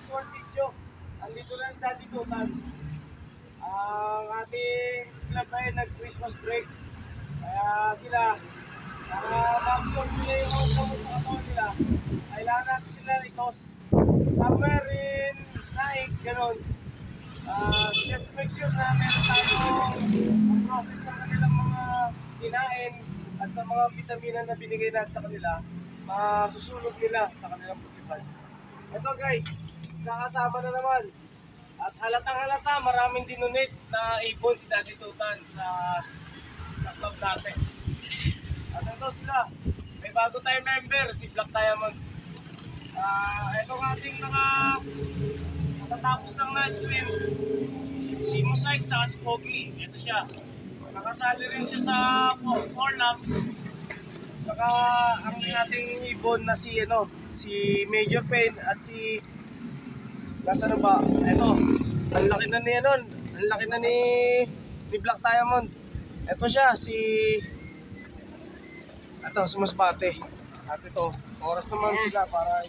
for video. Andito na si Daddy Tutan. Ang ating club ay nag-Christmas break. Kaya sila, ma-absorb nila yung mga gamot sa katawan nila. Kailangan natin sila itos. Somewhere in night, gano'n. Just to make sure na meron tayong process ng kanilang mga kinain at sa mga vitamina na binigay natin sa kanila, masusunod nila sa kanilang pagkipan. Ito guys, nakasama na naman. At halatang halata, maraming dinonate na ibon si Daddy Tutan sa club natin. At ito sila, may bago tayong member, si Black Diamond. Ito ang ating nakatapos lang na stream, si Mosaic sa si Pogi. Ito siya, nakasali rin siya sa 4 laps. Saka ang ating ibon na si Major Pain at si nasa na ba? Ito, ang laki na ni ang laki na ni Black Diamond. Ito siya si Masbate. At ito, oras naman sila para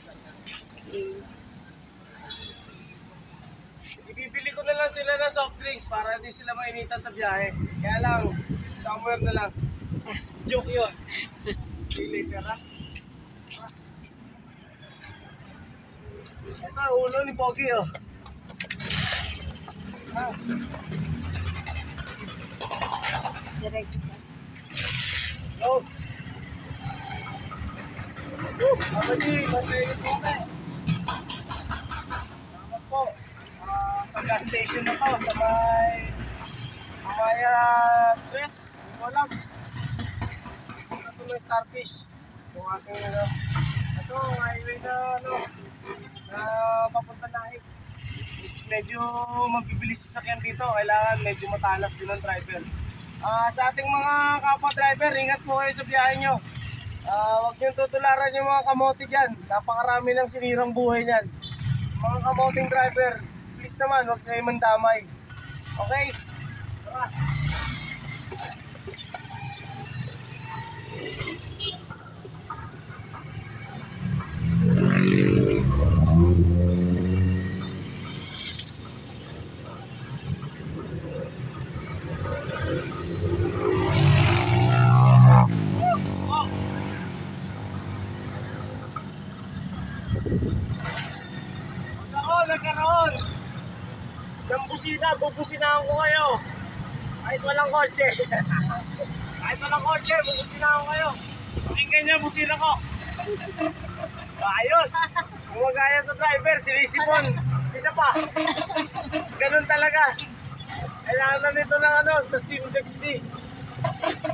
ibibili ko na lang sila ng soft drinks para hindi sila mainitan sa biyahe. Kaya lang, somewhere na lang. Joke yun. See you later, ha? Ito, ulo ni Pogi, oh. Hello. Kapatid, magkain po kami. Salamat po. Sa gas station na to, sa may dress, hindi ko lang. Ito may starfish. Ito ating ito, highway na papunta na medyo mabibilis sa sakyan dito. Kailangan medyo matalas din ang driver. Sa ating mga kapwa driver, ingat po kayo sa biyahe nyo. Huwag nyo tutularan yung mga kamote dyan. Napakarami ng sinirang buhay nyan. Mga kamoting driver, please naman, huwag kayo mandamay. Okay? Tara. Nagkaroon ng busina, bubusinahan ko kayo kahit walang kotse. Kahit walang kotse, bubusinahan ko kayo. Pakinggan niya, busina ko. Ayos. Gumagaya sa driver, sinisipon. Isa pa. Ganun talaga. Kailangan na nito ng sa Simdex D.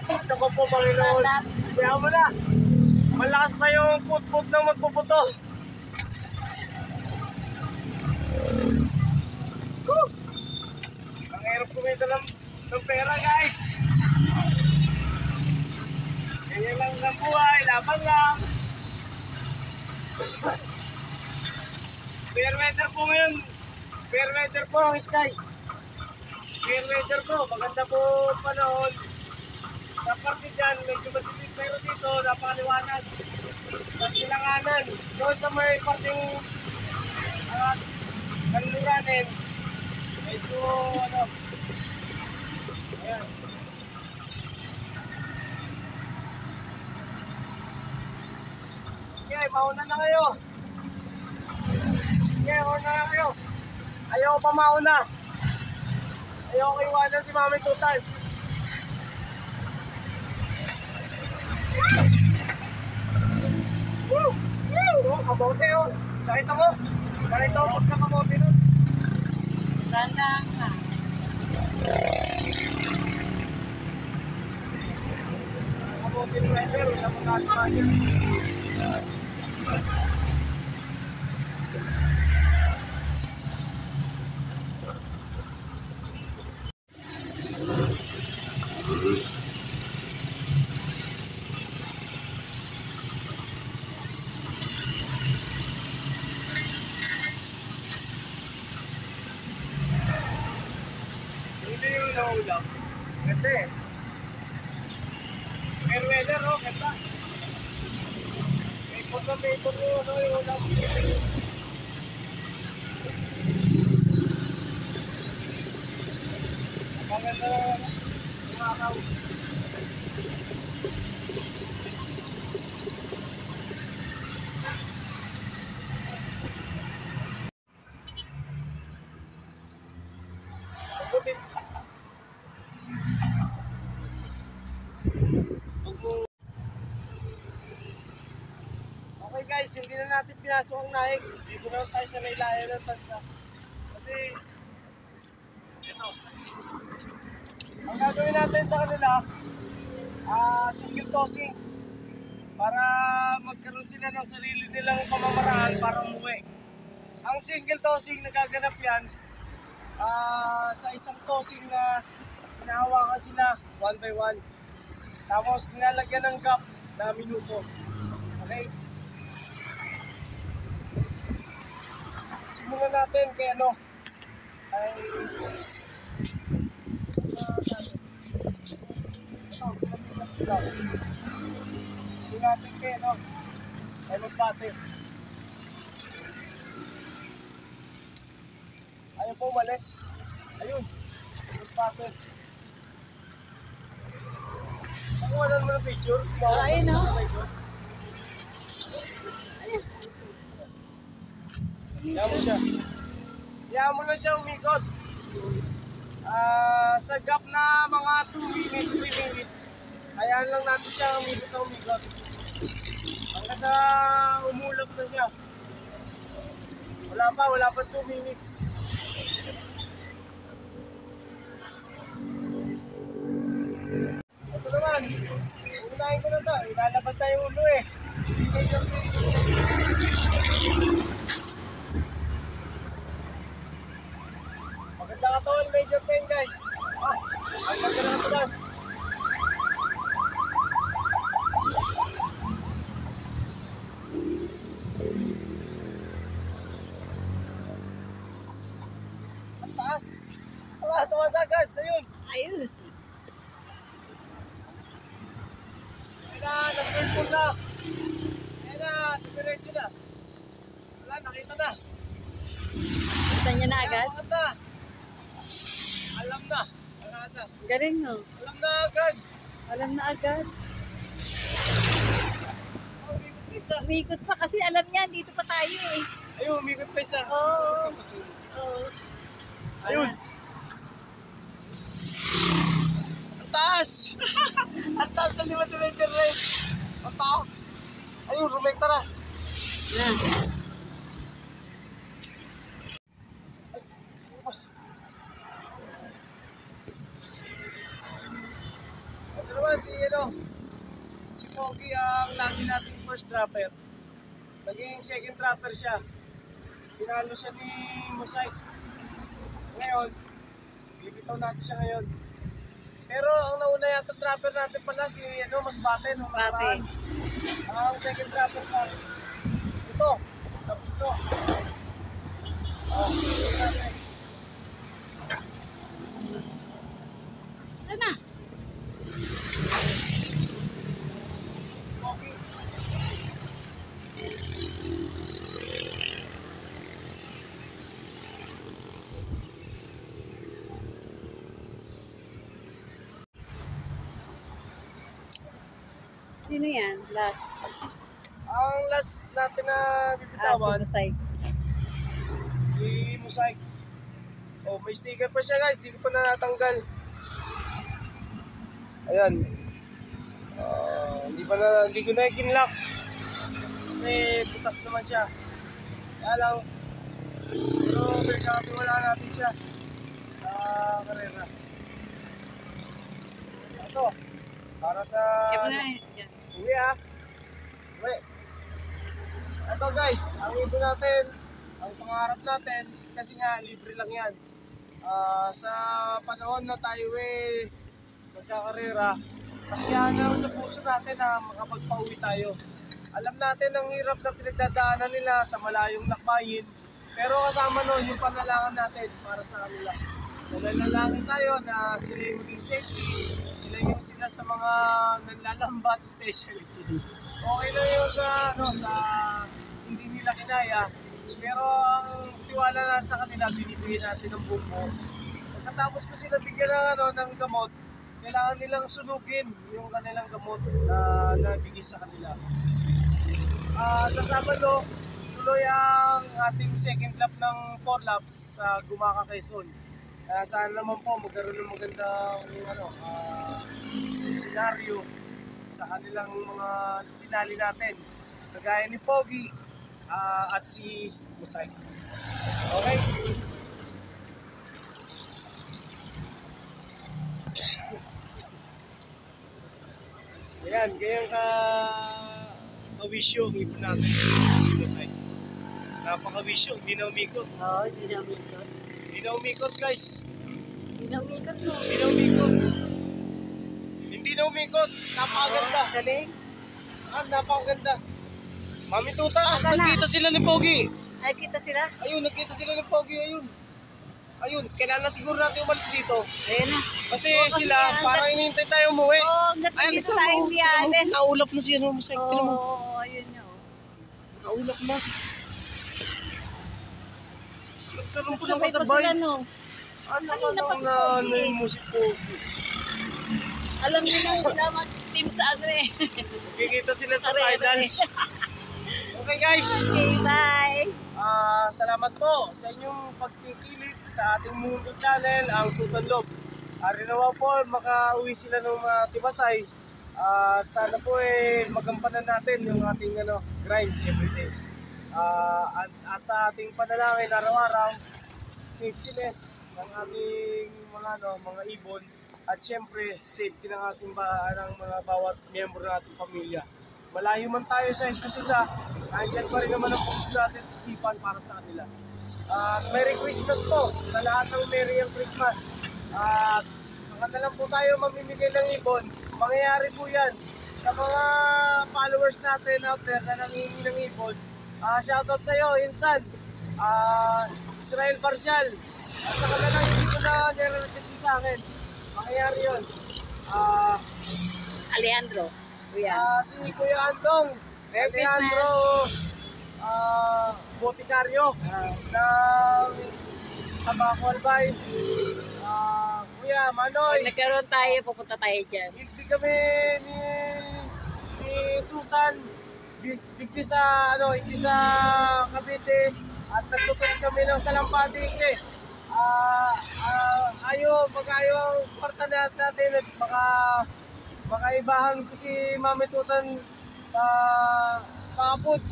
Ito ko po, Panginoon. Kaya mo na. Malakas pa yung put-put ng magpuputo. Ang hirap kumita ng pera, guys. Ganyan lang ang buhay, laban lang. Fair weather po ngayon. Fair weather po ang sky. Fair weather po, maganda po panahon. Sa parte dyan, medyo matipid, pero dito napakaliwanag. Sa silanganan, doon sa may parting kanluranin, medyo ayan. Okay, mauna na kayo. Okay, mauna na kayo. Ayaw pa mauna. Ayaw ko iwanan si Mami Tutan. Woo! Woo! Kamote yun. Nakita mo? Nakita mo pagkakamote nun. Randang ka. Kamote nun driver. Wala mo nakasama niya. Hindi yung naulam. Kasi fair weather, oh, ganda. May pagka-paper mo, yung ulam. Maganda umakaw. Mabuti. Okay guys, hindi na natin pinasok ang naik. Dito na tayo sa laylayan ng tansa. Kasi, ito. Ang gagawin natin sa kanila, single tossing. Para magkaroon sila ng sarili nilang pamamaraan para umuwi. Ang single tossing nagaganap yan, sa isang tossing na hinahawakan sila one by one. Tapos nilalagyan ng gap na minuto. Okay? Simulan natin kay ano ay hindi natin kay ano ay mas bate. Ayaw po umalis. Ayun, mas bate. Nakuha mo ng picture? Ayun, no? Hayaan mo siya. Hayaan mo na siya umikot. Sa gap na mga 2 minutes, 3 minutes, hayaan lang natin siya umikot na umikot. Hanggang sa umulap na siya. Wala pa 2 minutes. Ito naman, unahin ko na ito. Ilalabas na yung ulo eh. Sige yung maganda katawan, Major 10 guys. Ang maganda katawan. Ang taas. Tumas agad. Ayun. Ayun. Ayan na, nag-full na. Ayan na, diretso na. Wala, nakita na. Gusto niya na agad? Ayan, maganda. Alam na. Wala na. Galing, no? Alam na agad. Alam na agad. Oh, umikot pa isa. Umikot pa kasi alam niya, dito pa tayo eh. Ayun, umikot pa isa. Oo. Oo. Ayun. Ang taas. Ang taas na lima diretso rin. Ang taas. Ayun, rumekta na. Yan. Boss. Ito naman si Pogi ang lagi nating first dropper. Naging second dropper siya. Pinalo siya ni Mosaic. Ngayon, bibitaw natin siya ngayon. Pero ang nauna yata dropper natin pala si Mas Bate. Mas Bate. Ang second dropper sa ito. Tapos ito. Second dropper. Sana? Okay. Sino yan? Last. Ang last natin na Si bibitawan, Busay. si Mosaic. Oh, may sticker pa siya guys, hindi ko pa natanggal. Ayan. Hindi ko na i-kinlock. Kasi butas naman siya. Kaya lang, pero wala natin siya sa karera. Ito, para sa Kaya na yan. uwi ah. Uwi. Ito guys, ang ibon natin, ang pangarap natin, kasi nga libre lang yan. Sa panahon na tayo magkakarera, kasi ano sa puso natin na makapagpauwi tayo. Alam natin ang hirap na pinagdadaanan nila sa malayong lakbayin, pero kasama nun yung panalangin natin para sa kanila. Nanalangin tayo na sila yung maging safety, sila yung sila sa mga nanlalambat especially. Okay na yun sa hindi nila kinaya, pero ang tiwala natin sa kanila, binibigyan natin ng buko. pagkatapos ko sila bigyan ng, ng gamot, kailangan nilang sunugin yung kanilang gamot na nabigay sa kanila. Sa Sabado, tuloy ang ating second lap ng 4 laps sa Gumaca, Quezon. Sana naman po magkaroon ng magandang senaryo sa kanilang mga sinali natin. Kagaya ni Pogi at si Musay. Okay? Ayan, ganyan ka-wisyo ang ibon natin si Musay. Napaka-wisyo, hindi na umikot. Oo, hindi na umikot. Hindi na umikot, guys. Hindi na umikot mo. Hindi na umikot. Hindi na umikot. Napakaganda. Galing. Napakaganda. Mami Tuta, Asa na? nagkita sila ni Pogi. Ay, kita sila. Ayun, nagkita sila ni Pogi. Ayun. Ayun, kailangan na siguro natin umalis dito. Ayun na. Kasi kasi sila, yan, parang inihintay tayo umuwi. Oo, hanggang dito tayo hindi alis. Naulap na siya. Musay. Tignan mo. Oo, ayun yun. Naulap na. Nagkaroon po ng Sabay pa kasabay. sila, no? Ano Kanina pa si na Pogi. yung musik Pogi? Alam niyo na sila mag-team sa ano eh. Kikita sila sa Karera finals. eh. Okay guys. Okay, bye. Salamat po sa inyong pagkikilig sa ating Mundo Channel, ang Tutan Loob. Rinawa po, makauwi sila ng mga tibasay. At sana po magampanan natin yung ating grind everyday. At sa ating panalangin araw-araw, safetyness ng ating mga ibon. At syempre, safety ng ating mga bawat miyembro ng ating pamilya. Malayo man tayo sa isa't isa, nandiyan pa rin naman ang puso natin at isipan para sa kanila. Merry Christmas po sa lahat ng Merry ang Christmas. Saka na lang po tayo mamimigay ng ibon. Mangyayari po yan sa mga followers natin out there na nangihingi ng ibon. Shoutout sa iyo, Insan, Israel Barcial. Saka na lang hindi ko na nire-request mo sa akin. Mangyayari yun. Alejandro. Kuya. Si Kuya Andong, Merry Alejandro, Boticaryo, ng Tabaco Albay. Kuya Manoy, Pag nagkaroon tayo, pupunta tayo dyan. digdi kami ni Susan, digdi sa Cavite, at nagtutos kami ng Salampati. Pag-ayo ang kwarta natin at makaibahan ko si Mami Tutan pakapod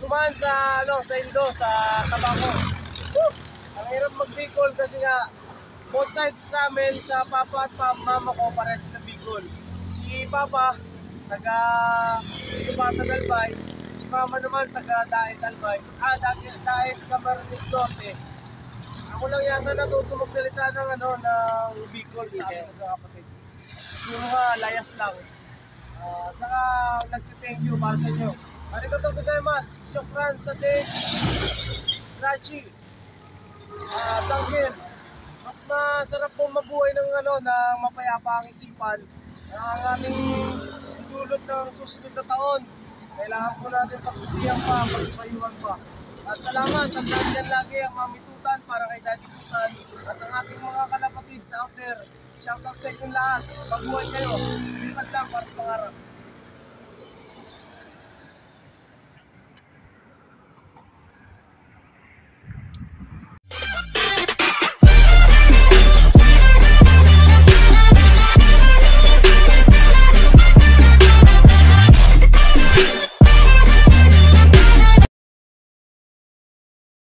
dumaan sa Indo, sa Tabaco. Ang hirap mag-Bicol kasi nga both side sa amin, sa papa at mama ko pares na Bicol. Si papa taga Tubata Dalbay, si mama naman taga Daet Dalbay. Daet Camarines Norte. Ako lang yata natuto magsalita ng ng Bicol sa aking magkakapatid. Siguro nga, layas lang. At saka, nag-thank you para sa inyo. Arigatou gozaimasu. Shukran sa ating Rachi. Tangkil. Mas masarap pong mabuhay ng mapayapa ang isipan. Ang aming dulot ng susunod na taon. Kailangan po natin pagputihan pa, pagpayuhan pa. At salamat, at nandiyan lagi ang Mami Tutan para kay Daddy Tutan at ang ating mga kalapatids out there. Shoutout sa inyong lahat. Mabuhay kayo. Lipat lang para sa pangarap.